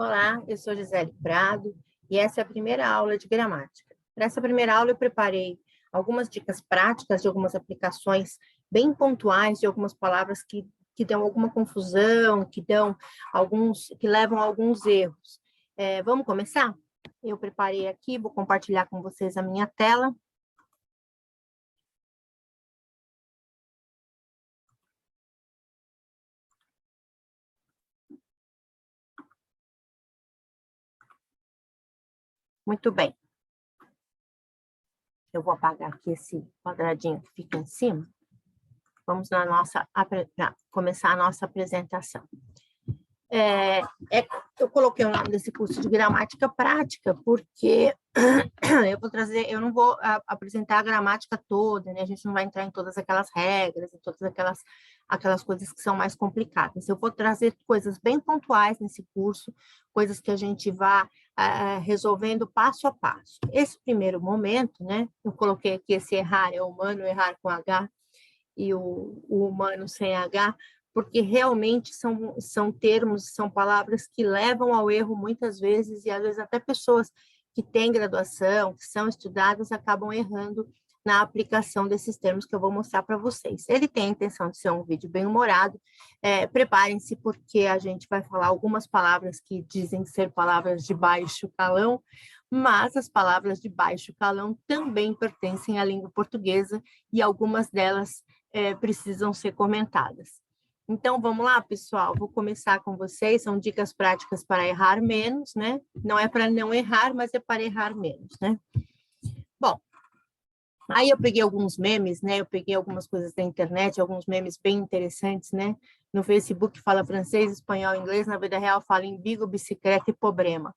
Olá, eu sou Gisele Prado e essa é a primeira aula de gramática. Para essa primeira aula eu preparei algumas dicas práticas de algumas aplicações bem pontuais de algumas palavras que dão alguma confusão, que levam a alguns erros. Vamos começar? Eu preparei aqui, vou compartilhar com vocês a minha tela. Muito bem. Eu vou apagar aqui esse quadradinho que fica em cima. Vamos começar a nossa apresentação. Eu coloquei o nome desse curso de gramática prática, porque eu não vou apresentar a gramática toda, né? A gente não vai entrar em todas aquelas regras, em todas aquelas coisas que são mais complicadas. Eu vou trazer coisas bem pontuais nesse curso, coisas que a gente vá resolvendo passo a passo. Esse primeiro momento, né? Eu coloquei aqui esse errar, é humano, errar com H, e o humano sem H, porque realmente são termos, são palavras que levam ao erro muitas vezes, e às vezes até pessoas que têm graduação, que são estudadas, acabam errando na aplicação desses termos que eu vou mostrar para vocês. Ele tem a intenção de ser um vídeo bem-humorado, preparem-se porque a gente vai falar algumas palavras que dizem ser palavras de baixo calão, mas as palavras de baixo calão também pertencem à língua portuguesa e algumas delas precisam ser comentadas. Então, vamos lá, pessoal, vou começar com vocês, são dicas práticas para errar menos, né? Não é para não errar, mas é para errar menos, né? Bom, aí eu peguei alguns memes, né? Eu peguei algumas coisas da internet, alguns memes bem interessantes, né? No Facebook fala francês, espanhol, inglês, na vida real fala embigo, bicicleta e problema.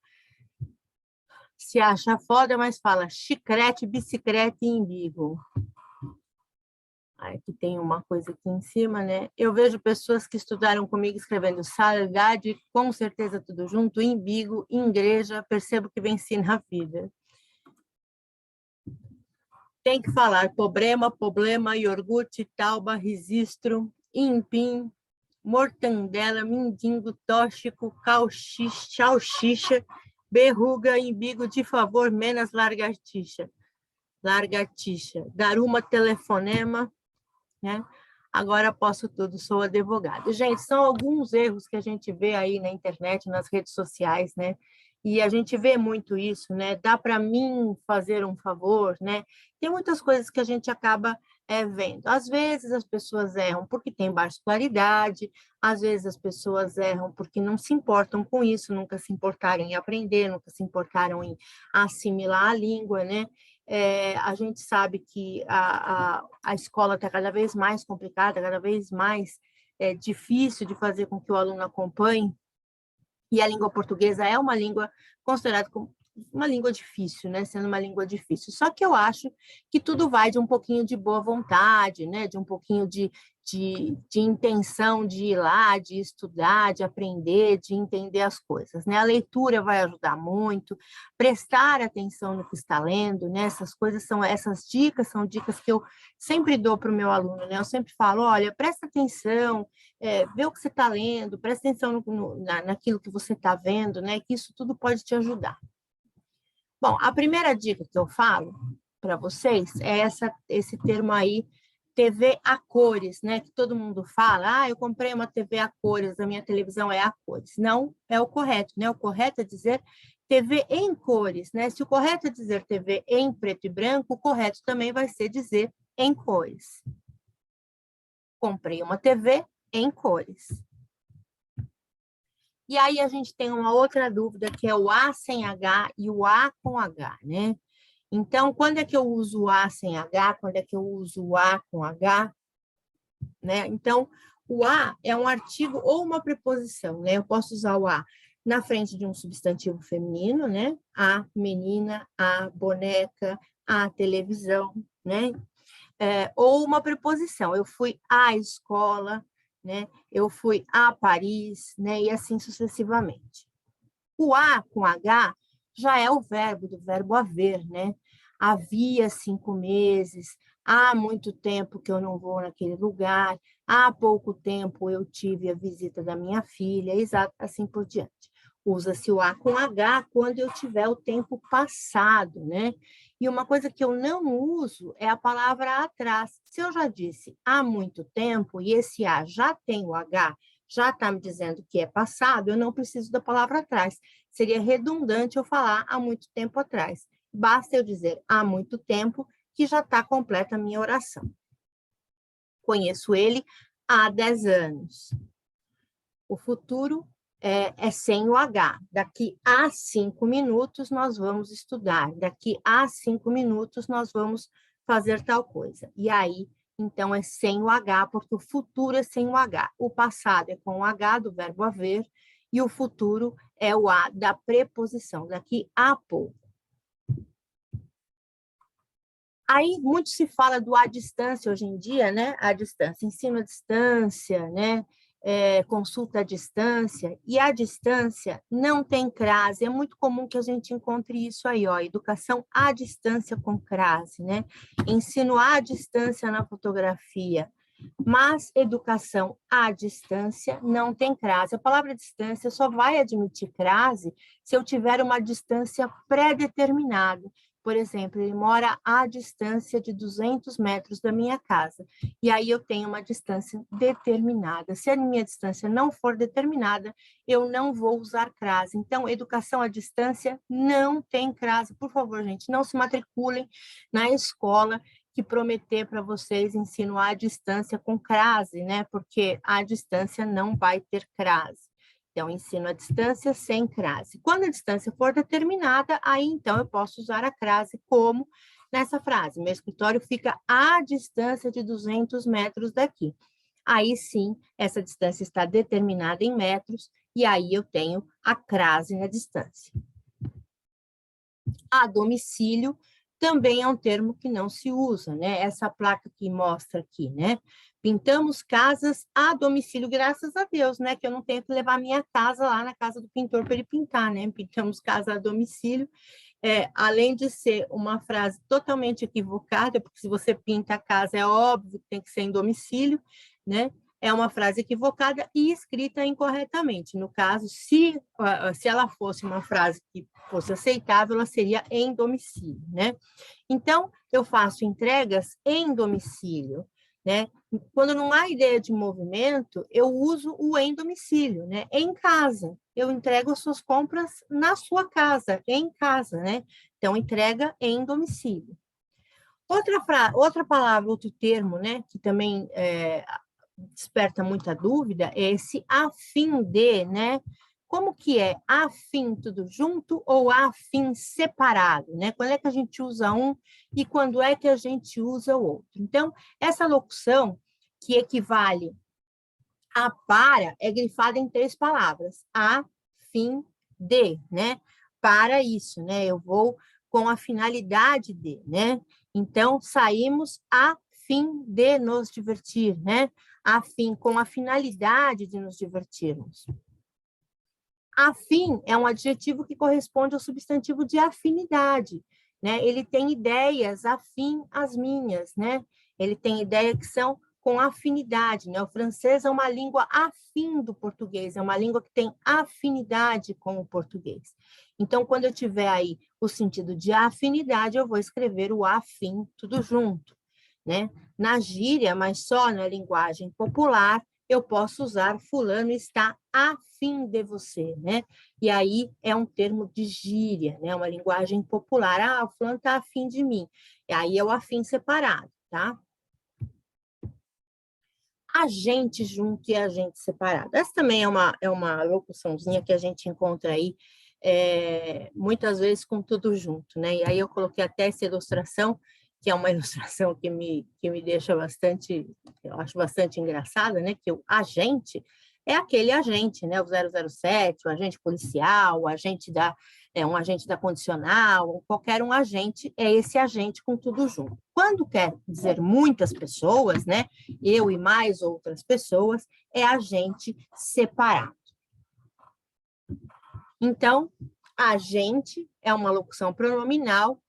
Se acha foda, mas fala chiclete, bicicleta e embigo. Aqui tem uma coisa aqui em cima, né? Eu vejo pessoas que estudaram comigo escrevendo saudade, com certeza tudo junto, embigo, igreja, percebo que venci na vida. Tem que falar problema, iogurte, tauba, registro, empim, mortandela, mindingo, tóxico, salsicha, berruga, embigo, de favor, menos lagartixa, garuma, telefonema, né? Agora posso tudo, sou advogada. Gente, são alguns erros que a gente vê aí na internet, nas redes sociais, né? E a gente vê muito isso, né? Dá para mim fazer um favor, né? Tem muitas coisas que a gente acaba vendo. Às vezes as pessoas erram porque tem baixa escolaridade, às vezes as pessoas erram porque não se importam com isso, nunca se importaram em aprender, nunca se importaram em assimilar a língua, né? A gente sabe que a escola está cada vez mais complicada, cada vez mais difícil de fazer com que o aluno acompanhe, e a língua portuguesa é uma língua considerada como uma língua difícil, né? Sendo uma língua difícil. Só que eu acho que tudo vai de um pouquinho de boa vontade, né? De um pouquinho de intenção de ir lá, de estudar, de aprender, de entender as coisas, né? A leitura vai ajudar muito, prestar atenção no que está lendo, né? Essas dicas são dicas que eu sempre dou para o meu aluno, né? Eu sempre falo, olha, presta atenção, vê o que você está lendo, presta atenção naquilo que você está vendo, né? Que isso tudo pode te ajudar. Bom, a primeira dica que eu falo para vocês é esse termo aí, TV a cores, né? Que todo mundo fala, eu comprei uma TV a cores, a minha televisão é a cores. Não é o correto, né? O correto é dizer TV em cores, né? Se o correto é dizer TV em preto e branco, o correto também vai ser dizer em cores. Comprei uma TV em cores. E aí a gente tem uma outra dúvida, que é o A sem H e o A com H, né? Então, quando é que eu uso o A sem H? Quando é que eu uso o A com H? Né? Então, o A é um artigo ou uma preposição, né? Eu posso usar o A na frente de um substantivo feminino, né? A menina, a boneca, a televisão, né? Ou uma preposição. Eu fui à escola, né? Eu fui a Paris, né? E assim sucessivamente. O A com H já é o verbo, do verbo haver, né? Havia 5 meses, há muito tempo que eu não vou naquele lugar, há pouco tempo eu tive a visita da minha filha, exato, assim por diante. Usa-se o A com H quando eu tiver o tempo passado, né? E uma coisa que eu não uso é a palavra atrás. Se eu já disse há muito tempo e esse A já tem o H, já está me dizendo que é passado, eu não preciso da palavra atrás. Seria redundante eu falar há muito tempo atrás. Basta eu dizer há muito tempo que já está completa a minha oração. Conheço ele há 10 anos. O futuro é sem o H. Daqui a 5 minutos nós vamos estudar. Daqui a 5 minutos nós vamos fazer tal coisa. E aí, então, é sem o H, porque o futuro é sem o H. O passado é com o H do verbo haver e o futuro é o A da preposição, daqui a pouco. Aí, muito se fala do à distância hoje em dia, né? À distância, ensino à distância, né? Consulta à distância, e à distância não tem crase, é muito comum que a gente encontre isso aí, ó, educação à distância com crase, né? Ensino à distância na fotografia, mas educação à distância não tem crase. A palavra distância só vai admitir crase se eu tiver uma distância pré-determinada. Por exemplo, ele mora à distância de 200 metros da minha casa, e aí eu tenho uma distância determinada. Se a minha distância não for determinada, eu não vou usar crase. Então, educação à distância não tem crase. Por favor, gente, não se matriculem na escola que prometer para vocês ensino à distância com crase, né? Porque à distância não vai ter crase. Então, ensino à distância sem crase. Quando a distância for determinada, aí então eu posso usar a crase como nessa frase. Meu escritório fica à distância de 200 metros daqui. Aí sim, essa distância está determinada em metros e aí eu tenho a crase na distância. A domicílio também é um termo que não se usa, né? Essa placa que mostra aqui, né? Pintamos casas a domicílio, graças a Deus, né? Que eu não tenho que levar minha casa lá na casa do pintor para ele pintar, né? Pintamos casa a domicílio. Além de ser uma frase totalmente equivocada, porque se você pinta a casa, é óbvio que tem que ser em domicílio, né? É uma frase equivocada e escrita incorretamente. No caso, se ela fosse uma frase que fosse aceitável, ela seria em domicílio, né? Então, eu faço entregas em domicílio, né? Quando não há ideia de movimento, eu uso o em domicílio, né? Em casa. Eu entrego as suas compras na sua casa, em casa, né? Então, entrega em domicílio. Outra palavra, outro termo, né? Que também desperta muita dúvida é esse a fim de, né? Como que é a fim tudo junto ou a fim separado, né? Quando é que a gente usa um e quando é que a gente usa o outro? Então, essa locução que equivale a para é grifada em 3 palavras. A fim de, né? Para isso, né? Eu vou com a finalidade de, né? Então, saímos a fim de nos divertir, né? Com a finalidade de nos divertirmos. Afim é um adjetivo que corresponde ao substantivo de afinidade, né? Ele tem ideias afim às minhas, né? Ele tem ideias que são com afinidade, né? O francês é uma língua afim do português, é uma língua que tem afinidade com o português. Então, quando eu tiver aí o sentido de afinidade, eu vou escrever o afim tudo junto, né? Na gíria, mas só na linguagem popular, eu posso usar fulano está afim de você, né? E aí é um termo de gíria, né? Uma linguagem popular. Ah, o fulano está afim de mim. E aí é o afim separado, tá? Agente junto e agente separado. Essa também é uma locuçãozinha que a gente encontra aí muitas vezes com tudo junto, né? E aí eu coloquei até essa ilustração, que é uma ilustração que me deixa bastante, eu acho bastante engraçada, né? Que o agente é aquele agente, né? O 007, o agente policial, um agente da condicional, qualquer um agente é esse agente com tudo junto. Quando quer dizer muitas pessoas, né? Eu e mais outras pessoas, é agente separado. Então, agente é uma locução pronominal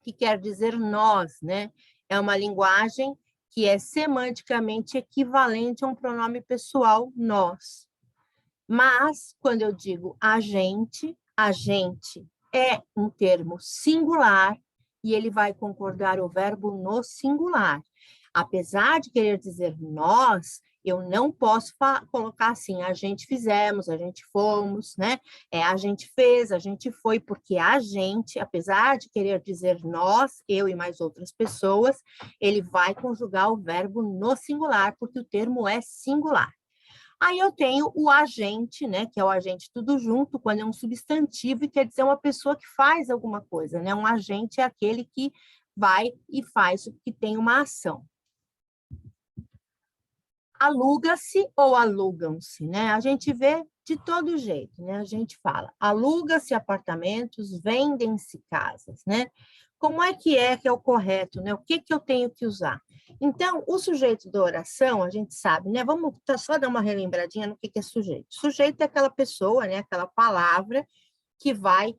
que quer dizer nós, né? É uma linguagem que é semanticamente equivalente a um pronome pessoal nós. Mas, quando eu digo agente é um termo singular e ele vai concordar o verbo no singular. Apesar de querer dizer nós, eu não posso colocar assim, a gente fizemos, a gente fomos, né? A gente fez, a gente foi, porque a gente, apesar de querer dizer nós, eu e mais outras pessoas, ele vai conjugar o verbo no singular, porque o termo é singular. Aí eu tenho o agente, né, que é o agente tudo junto, quando é um substantivo e quer dizer uma pessoa que faz alguma coisa, né? Um agente é aquele que vai e faz, que tem uma ação. Aluga-se ou alugam-se, né? A gente vê de todo jeito, né? A gente fala, aluga-se apartamentos, vendem-se casas, né? Como é que é o correto, né? O que eu tenho que usar? Então, o sujeito da oração, a gente sabe, né? Vamos só dar uma relembradinha no que é sujeito. Sujeito é aquela pessoa, né? Aquela palavra que vai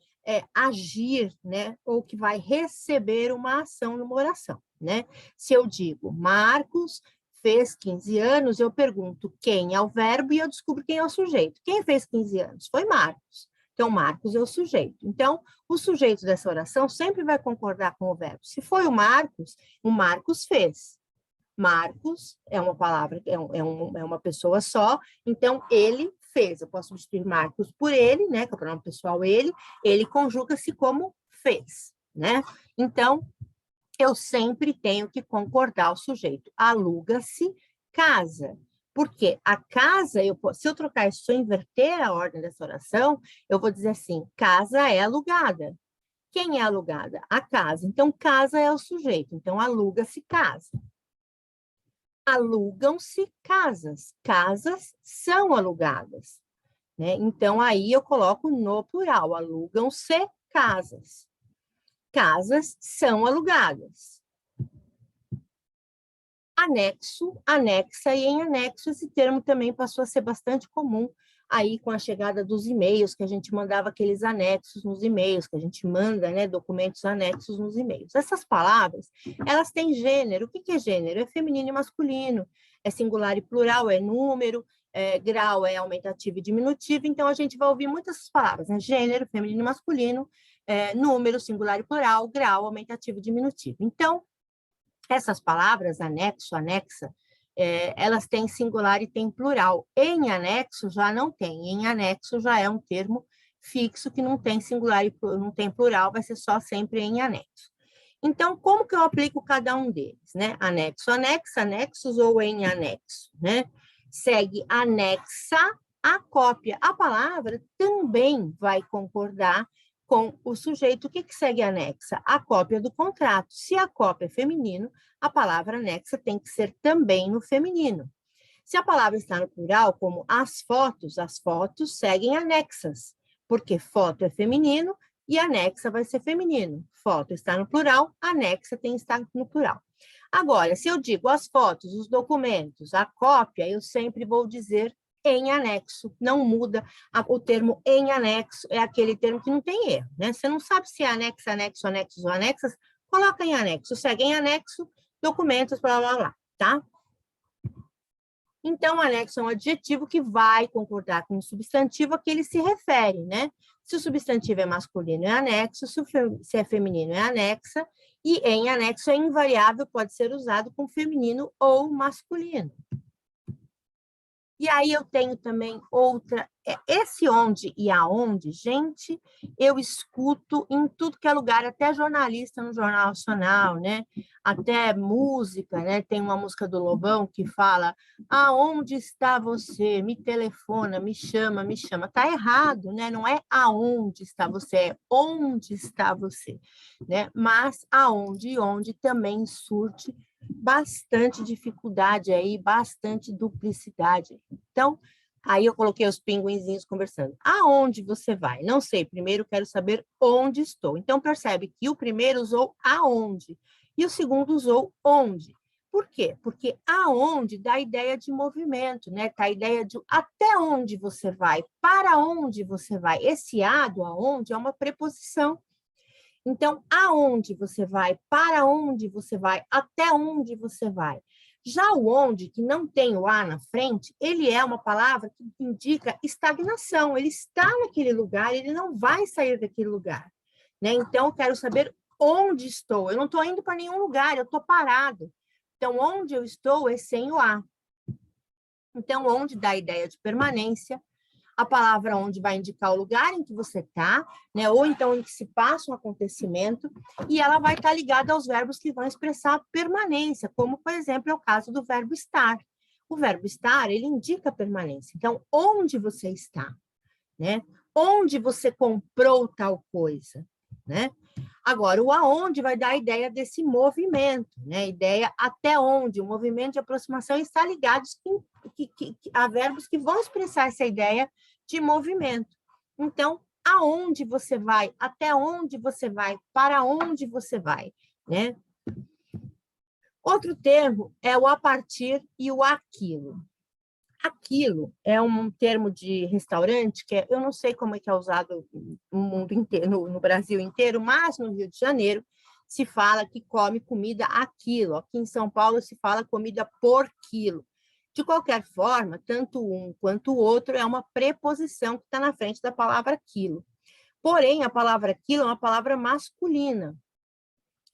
agir, né? Ou que vai receber uma ação numa oração, né? Se eu digo Marcos fez 15 anos, eu pergunto quem é o verbo e eu descubro quem é o sujeito. Quem fez 15 anos? Foi Marcos. Então, Marcos é o sujeito. Então, o sujeito dessa oração sempre vai concordar com o verbo. Se foi o Marcos fez. Marcos é uma palavra, é uma pessoa só, então ele fez. Eu posso substituir Marcos por ele, né? Que é o pronome pessoal ele conjuga-se como fez, né? Então, eu sempre tenho que concordar o sujeito. Aluga-se casa. Porque a casa, se eu trocar isso, se eu inverter a ordem dessa oração, eu vou dizer assim, casa é alugada. Quem é alugada? A casa. Então, casa é o sujeito. Então, aluga-se casa. Alugam-se casas. Casas são alugadas, né? Então, aí eu coloco no plural, alugam-se casas. Casas são alugadas. Anexo, anexa e em anexo, esse termo também passou a ser bastante comum aí com a chegada dos e-mails, que a gente mandava aqueles anexos nos e-mails, que a gente manda, né, documentos anexos nos e-mails. Essas palavras, elas têm gênero. O que é gênero? É feminino e masculino, é singular e plural, é número, grau é aumentativo e diminutivo, então a gente vai ouvir muitas palavras, né? Gênero, feminino e masculino, número, singular e plural, grau, aumentativo e diminutivo. Então, essas palavras, anexo, anexa, elas têm singular e têm plural. Em anexo já não tem. Em anexo já é um termo fixo que não tem singular e não tem plural, vai ser só sempre em anexo. Então, como que eu aplico cada um deles, né? Anexo, anexa, anexos ou em anexo, né? Segue anexa a cópia. A palavra também vai concordar com o sujeito. O que segue anexa? A cópia do contrato. Se a cópia é feminino, a palavra anexa tem que ser também no feminino. Se a palavra está no plural, como as fotos seguem anexas, porque foto é feminino e anexa vai ser feminino. Foto está no plural, anexa tem que estar no plural. Agora, se eu digo as fotos, os documentos, a cópia, eu sempre vou dizer em anexo, não muda. O termo em anexo é aquele termo que não tem erro, né? Você não sabe se é anexo, anexo, anexos ou anexas, coloca em anexo, segue em anexo, documentos, blá, blá, blá, tá? Então, anexo é um adjetivo que vai concordar com o substantivo a que ele se refere, né? Se o substantivo é masculino, é anexo, se é feminino, é anexa, e em anexo é invariável, pode ser usado com feminino ou masculino. E aí eu tenho também outra, esse onde e aonde, gente, eu escuto em tudo que é lugar, até jornalista no Jornal Nacional, né? Até música, né? Tem uma música do Lobão que fala: aonde está você? Me telefona, me chama, me chama. Tá errado, né? Não é aonde está você, é onde está você, né? Mas aonde e onde também surte bastante dificuldade aí, bastante duplicidade. Então, aí eu coloquei os pinguinzinhos conversando. Aonde você vai? Não sei, primeiro quero saber onde estou. Então, percebe que o primeiro usou aonde e o segundo usou onde. Por quê? Porque aonde dá a ideia de movimento, né? Dá a ideia de até onde você vai, para onde você vai. Esse a do aonde é uma preposição. Então, aonde você vai, para onde você vai, até onde você vai. Já o onde, que não tem o a na frente, ele é uma palavra que indica estagnação. Ele está naquele lugar, ele não vai sair daquele lugar. Né? Então, eu quero saber onde estou. Eu não estou indo para nenhum lugar, eu estou parado. Então, onde eu estou é sem o a. Então, onde dá a ideia de permanência. A palavra onde vai indicar o lugar em que você está, né? Ou então em que se passa um acontecimento, e ela vai estar ligada aos verbos que vão expressar permanência, como, por exemplo, é o caso do verbo estar. O verbo estar, ele indica permanência. Então, onde você está, né? Onde você comprou tal coisa, né? Agora, o aonde vai dar a ideia desse movimento, né? A ideia até onde, o movimento de aproximação está ligado a verbos que vão expressar essa ideia de movimento. Então, aonde você vai, até onde você vai, para onde você vai, né? Outro termo é o a partir e o aquilo. Aquilo é um termo de restaurante que eu não sei como é que é usado no mundo inteiro, no Brasil inteiro, mas no Rio de Janeiro se fala que come comida aquilo. Aqui em São Paulo se fala comida por quilo. De qualquer forma, tanto um quanto o outro é uma preposição que está na frente da palavra quilo. Porém, a palavra quilo é uma palavra masculina.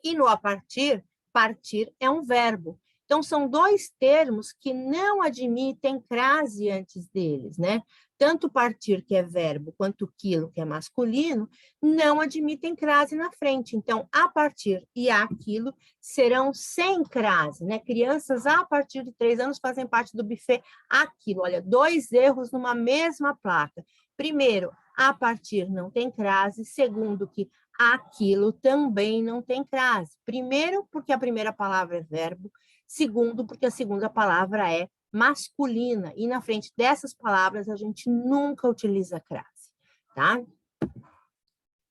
E no a partir, partir é um verbo. Então, são dois termos que não admitem crase antes deles, né? Tanto partir, que é verbo, quanto quilo, que é masculino, não admitem crase na frente. Então, a partir e aquilo serão sem crase, né? Crianças a partir de 3 anos fazem parte do buffet aquilo. Olha, 2 erros numa mesma placa. Primeiro, a partir não tem crase. Segundo, que aquilo também não tem crase. Primeiro, porque a primeira palavra é verbo. Segundo, porque a segunda palavra é masculina. E na frente dessas palavras, a gente nunca utiliza crase, tá?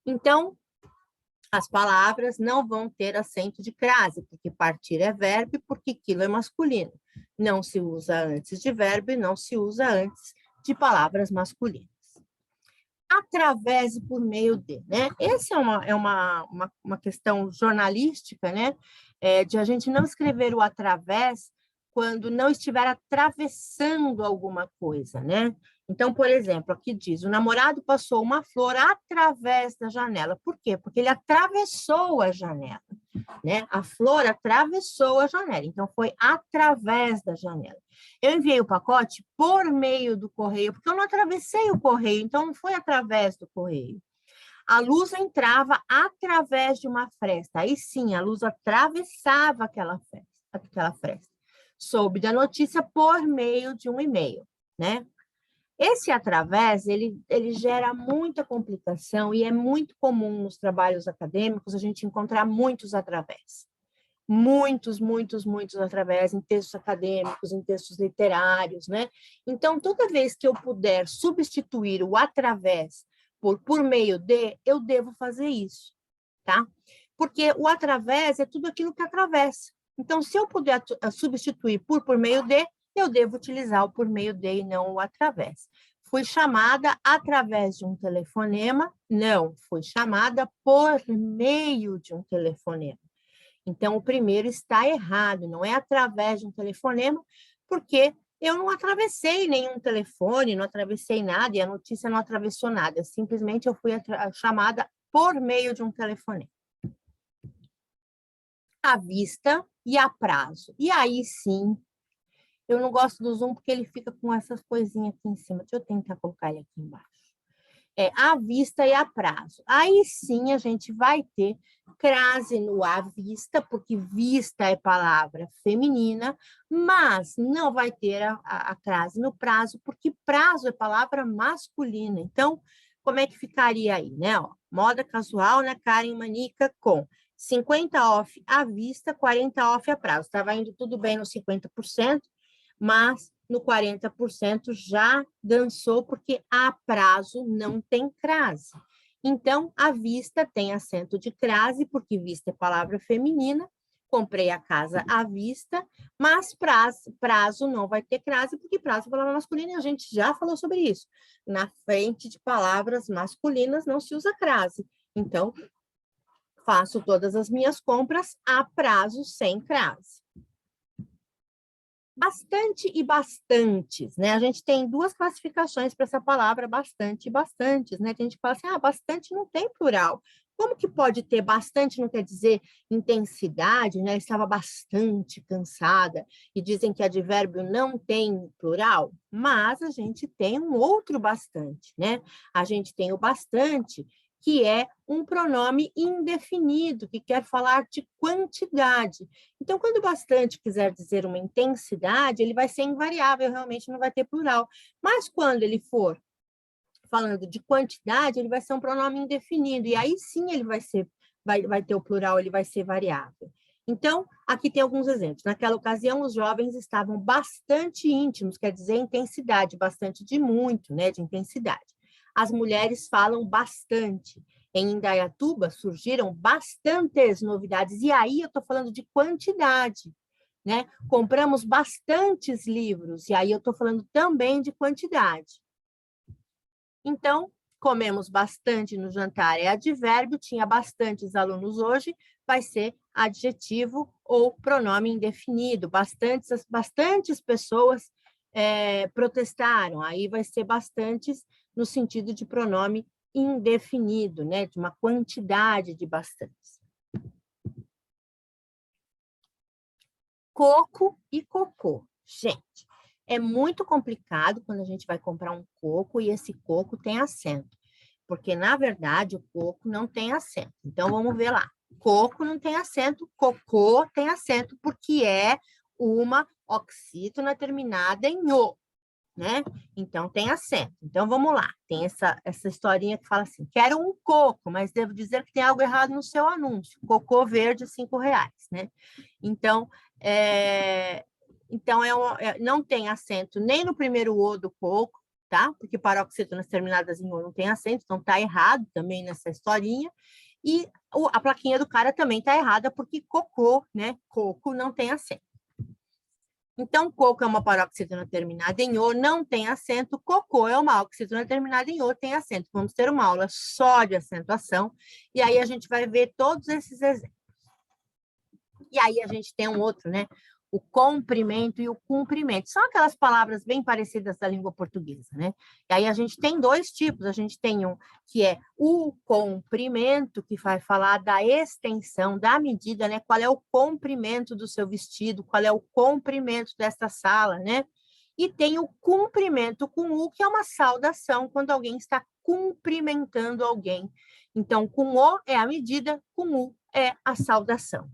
Então, as palavras não vão ter acento de crase, porque partir é verbo e porque quilo é masculino. Não se usa antes de verbo e não se usa antes de palavras masculinas. Através e por meio de, né? Essa é uma questão jornalística, né? De a gente não escrever o através quando não estiver atravessando alguma coisa, né? Então, por exemplo, aqui diz, o namorado passou uma flor através da janela. Por quê? Porque ele atravessou a janela, né? A flor atravessou a janela, então foi através da janela. Eu enviei o pacote por meio do correio, porque eu não atravessei o correio, então não foi através do correio. A luz entrava através de uma fresta. Aí sim, a luz atravessava aquela fresta. Soube da notícia por meio de um e-mail, né? Esse através, ele gera muita complicação e é muito comum nos trabalhos acadêmicos a gente encontrar muitos através. Muitos através em textos acadêmicos, em textos literários, né? Então, toda vez que eu puder substituir o através por meio de, eu devo fazer isso, tá? Porque o através é tudo aquilo que atravessa. Então, se eu puder substituir por meio de, eu devo utilizar o por meio de e não o através. Fui chamada através de um telefonema? Não, fui chamada por meio de um telefonema. Então, o primeiro está errado, não é através de um telefonema, porque eu não atravessei nenhum telefone, não atravessei nada, e a notícia não atravessou nada, simplesmente eu fui chamada por meio de um telefonema. À vista e a prazo. E aí sim, eu não gosto do Zoom porque ele fica com essas coisinhas aqui em cima. Deixa eu tentar colocar ele aqui embaixo. À vista e a prazo. Aí sim a gente vai ter crase no à vista, porque vista é palavra feminina, mas não vai ter a crase no prazo, porque prazo é palavra masculina. Então, como é que ficaria aí, né? Ó, moda casual na Karen Manica com 50 off à vista, 40 off a prazo. Estava indo tudo bem no 50%, mas no 40% já dançou, porque a prazo não tem crase. Então, a vista tem acento de crase, porque vista é palavra feminina, comprei a casa à vista, mas prazo não vai ter crase, porque prazo é palavra masculina, e a gente já falou sobre isso. Na frente de palavras masculinas não se usa crase. Então, faço todas as minhas compras a prazo sem crase. Bastante e bastantes, né? A gente tem duas classificações para essa palavra, bastante e bastantes, né? Que a gente fala assim, bastante não tem plural. Como que pode ter bastante, não quer dizer intensidade, né? Eu estava bastante cansada, e dizem que advérbio não tem plural, mas a gente tem um outro bastante, né? A gente tem o bastante, que é um pronome indefinido, que quer falar de quantidade. Então, quando bastante quiser dizer uma intensidade, ele vai ser invariável, realmente não vai ter plural. Mas quando ele for falando de quantidade, ele vai ser um pronome indefinido, e aí sim ele vai ter o plural, ele vai ser variável. Então, aqui tem alguns exemplos. Naquela ocasião, os jovens estavam bastante íntimos, quer dizer, intensidade, bastante de muito, né, de intensidade. As mulheres falam bastante. Em Indaiatuba surgiram bastantes novidades, e aí eu estou falando de quantidade, né? Compramos bastantes livros, e aí eu estou falando também de quantidade. Então, comemos bastante no jantar é advérbio, tinha bastantes alunos hoje, vai ser adjetivo ou pronome indefinido. Bastantes pessoas protestaram, aí vai ser bastantes no sentido de pronome indefinido, né? De uma quantidade de bastantes. Coco e cocô. Gente, é muito complicado quando a gente vai comprar um coco e esse coco tem acento, porque, na verdade, o coco não tem acento. Então, vamos ver lá. Coco não tem acento, cocô tem acento, porque é uma oxítona terminada em o, né? Então, tem acento. Então, vamos lá. Tem essa historinha que fala assim, quero um coco, mas devo dizer que tem algo errado no seu anúncio. Cocô verde, R$5, né? Então, não tem acento nem no primeiro O do coco, tá? Porque paroxítonas terminadas em O não tem acento, então tá errado também nessa historinha. E a plaquinha do cara também tá errada, porque cocô, né? Coco não tem acento. Então, coco é uma paroxítona terminada em O, não tem acento. Cocô é uma oxítona terminada em O, tem acento. Vamos ter uma aula só de acentuação, e aí a gente vai ver todos esses exemplos. E aí a gente tem um outro, né? O comprimento e o cumprimento. São aquelas palavras bem parecidas da língua portuguesa, né? E aí a gente tem dois tipos. A gente tem um que é o comprimento, que vai falar da extensão, da medida, né? Qual é o comprimento do seu vestido, qual é o comprimento desta sala, né? E tem o cumprimento com U, que é uma saudação, quando alguém está cumprimentando alguém. Então, com O é a medida, com U é a saudação.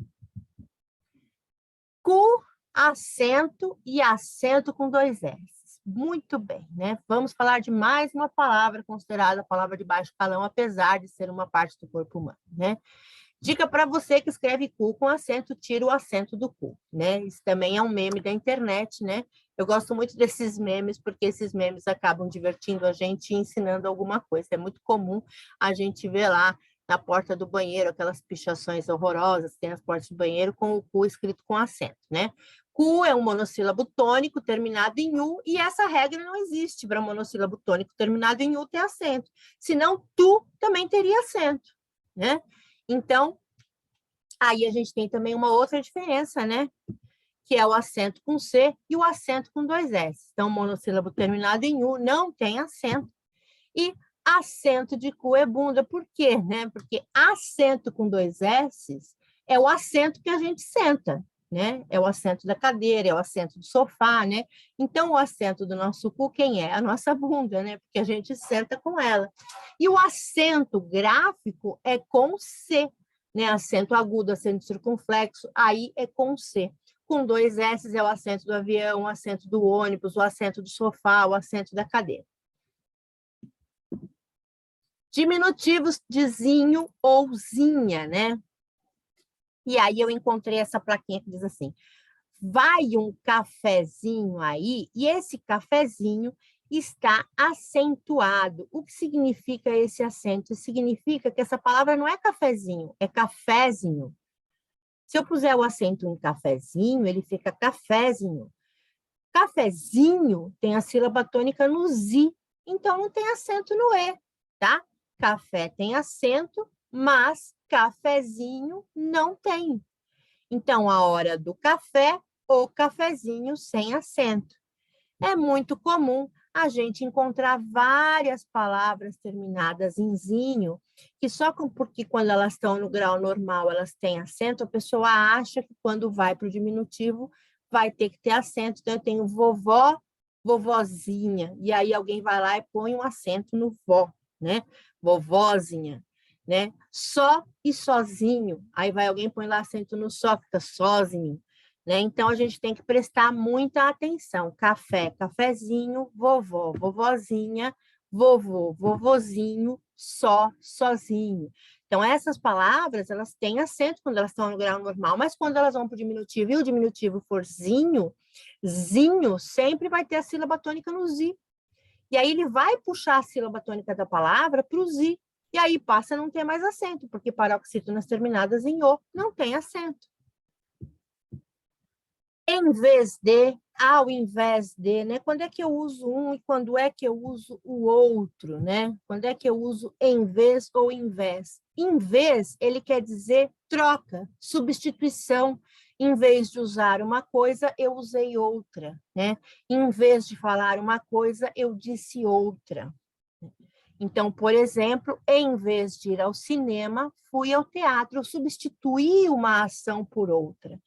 Cu, acento e acento com 2 S. Muito bem, né? Vamos falar de mais uma palavra considerada a palavra de baixo calão, apesar de ser uma parte do corpo humano, né? Dica para você que escreve cu com acento, tira o acento do cu, né? Isso também é um meme da internet, né? Eu gosto muito desses memes, porque esses memes acabam divertindo a gente e ensinando alguma coisa. É muito comum a gente ver lá na porta do banheiro, aquelas pichações horrorosas que tem nas portas do banheiro com o cu escrito com acento, né? Cu é um monossílabo tônico terminado em U, e essa regra não existe para monossílabo tônico terminado em U ter acento. Senão, tu também teria acento, né? Então, aí a gente tem também uma outra diferença, né? Que é o acento com C e o acento com 2 S. Então, monossílabo terminado em U não tem acento. E acento de cu é bunda. Por quê? Né? Porque acento com 2 S é o assento que a gente senta, né? É o assento da cadeira, é o assento do sofá, né? Então, o assento do nosso cu, quem é? A nossa bunda, né? Porque a gente senta com ela. E o acento gráfico é com C, né? Acento agudo, acento circunflexo, aí é com C. Com 2 S é o acento do avião, o acento do ônibus, o acento do sofá, o acento da cadeira. Diminutivos de zinho ou zinha, né? E aí eu encontrei essa plaquinha que diz assim, vai um cafezinho aí, e esse cafezinho está acentuado. O que significa esse acento? Significa que essa palavra não é cafezinho, é cafézinho. Se eu puser o acento em cafezinho, ele fica cafézinho. Cafezinho tem a sílaba tônica no zi, então não tem acento no e, tá? Café tem acento, mas cafezinho não tem. Então, a hora do café o cafezinho sem acento. É muito comum a gente encontrar várias palavras terminadas em zinho, que só porque quando elas estão no grau normal elas têm acento, a pessoa acha que quando vai para o diminutivo vai ter que ter acento. Então, eu tenho vovó, vovozinha, e aí alguém vai lá e põe um acento no vó, né? Vovozinha, né? Só e sozinho, aí vai alguém põe lá acento no só, fica sozinho. Né? Então, a gente tem que prestar muita atenção. Café, cafezinho, vovó, vovozinha, vovô, vovozinho, só, sozinho. Então, essas palavras, elas têm acento quando elas estão no grau normal, mas quando elas vão para o diminutivo e o diminutivo for zinho, zinho sempre vai ter a sílaba tônica no zi. E aí ele vai puxar a sílaba tônica da palavra para o zi. E aí passa a não ter mais acento, porque paroxítonas terminadas em o não tem acento. Em vez de, ao invés de, né? Quando é que eu uso um e quando é que eu uso o outro, né? Quando é que eu uso em vez ou invés? Em vez, ele quer dizer troca, substituição. Em vez de usar uma coisa, eu usei outra, né? Em vez de falar uma coisa, eu disse outra. Então, por exemplo, em vez de ir ao cinema, fui ao teatro, eu substituí uma ação por outra.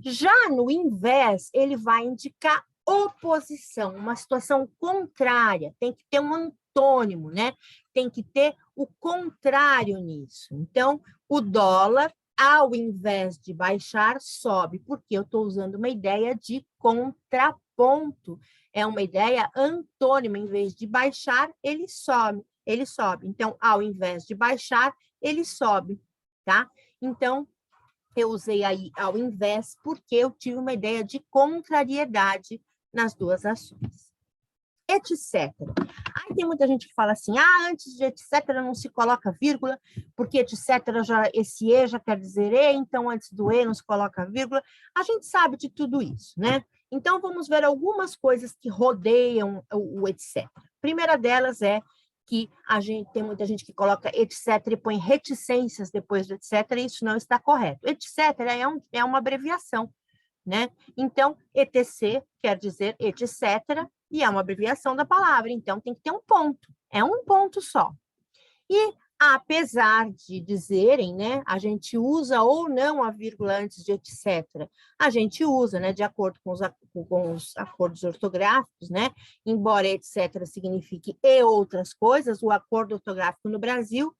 Já no invés, ele vai indicar oposição, uma situação contrária, tem que ter um antônimo, né? Tem que ter o contrário nisso. Então, o dólar, ao invés de baixar, sobe, porque eu estou usando uma ideia de contraponto. É uma ideia antônima, em vez de baixar, ele sobe. Ele sobe. Então, ao invés de baixar, ele sobe, tá? Então, eu usei aí ao invés porque eu tive uma ideia de contrariedade nas duas ações. Etc. Aí tem muita gente que fala assim, antes de etc não se coloca vírgula, porque etc esse e já quer dizer e, então antes do e não se coloca vírgula. A gente sabe de tudo isso, né? Então vamos ver algumas coisas que rodeiam o etc. A primeira delas é que tem muita gente que coloca etc e põe reticências depois do etc, e isso não está correto. Etc é uma abreviação, né? Então, etc quer dizer etc, e é uma abreviação da palavra, então tem que ter um ponto, é um ponto só. E, apesar de dizerem, né, a gente usa ou não a vírgula antes de etc, a gente usa, né, de acordo com os acordos ortográficos, né, embora etc signifique e outras coisas, o acordo ortográfico no Brasil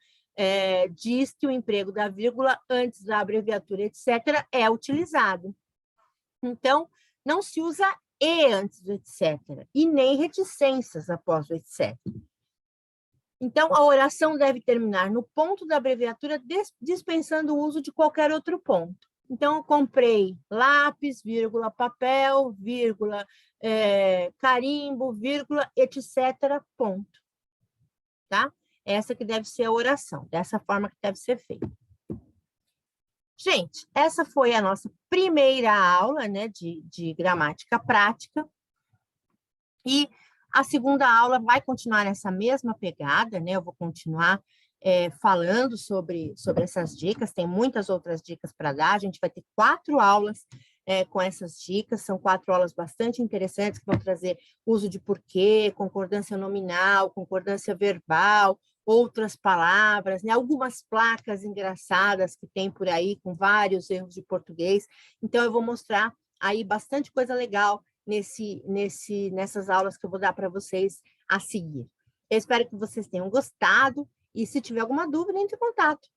diz que o emprego da vírgula antes da abreviatura etc é utilizado. Então, não se usa e antes do etc, e nem reticências após o etc. Então, a oração deve terminar no ponto da abreviatura, dispensando o uso de qualquer outro ponto. Então, eu comprei lápis, vírgula, papel, vírgula, carimbo, vírgula, etc., ponto. Tá? Essa que deve ser a oração, dessa forma que deve ser feita. Gente, essa foi a nossa primeira aula, né, de gramática prática. E a segunda aula vai continuar nessa mesma pegada, né? Eu vou continuar falando sobre essas dicas, tem muitas outras dicas para dar, a gente vai ter 4 aulas com essas dicas, são 4 aulas bastante interessantes, que vão trazer uso de porquê, concordância nominal, concordância verbal, outras palavras, né? Algumas placas engraçadas que tem por aí, com vários erros de português. Então, eu vou mostrar aí bastante coisa legal nessas aulas que eu vou dar para vocês a seguir. Eu espero que vocês tenham gostado, e se tiver alguma dúvida, entre em contato.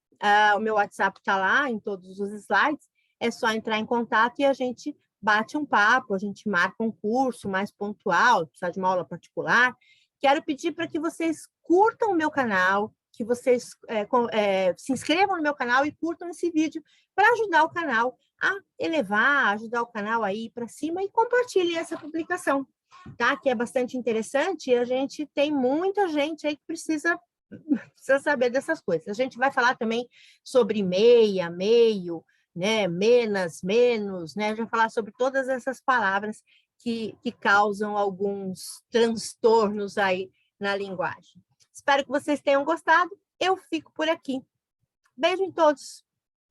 O meu WhatsApp está lá em todos os slides, é só entrar em contato e a gente bate um papo, a gente marca um curso mais pontual, precisar de uma aula particular. Quero pedir para que vocês curtam o meu canal, que vocês se inscrevam no meu canal e curtam esse vídeo para ajudar o canal a elevar, ajudar o canal a ir para cima, e compartilhem essa publicação, tá? Que é bastante interessante, e a gente tem muita gente aí que precisa saber dessas coisas. A gente vai falar também sobre meia, meio, né? Menos, menos, né? A gente vai falar sobre todas essas palavras que causam alguns transtornos aí na linguagem. Espero que vocês tenham gostado. Eu fico por aqui. Beijo em todos.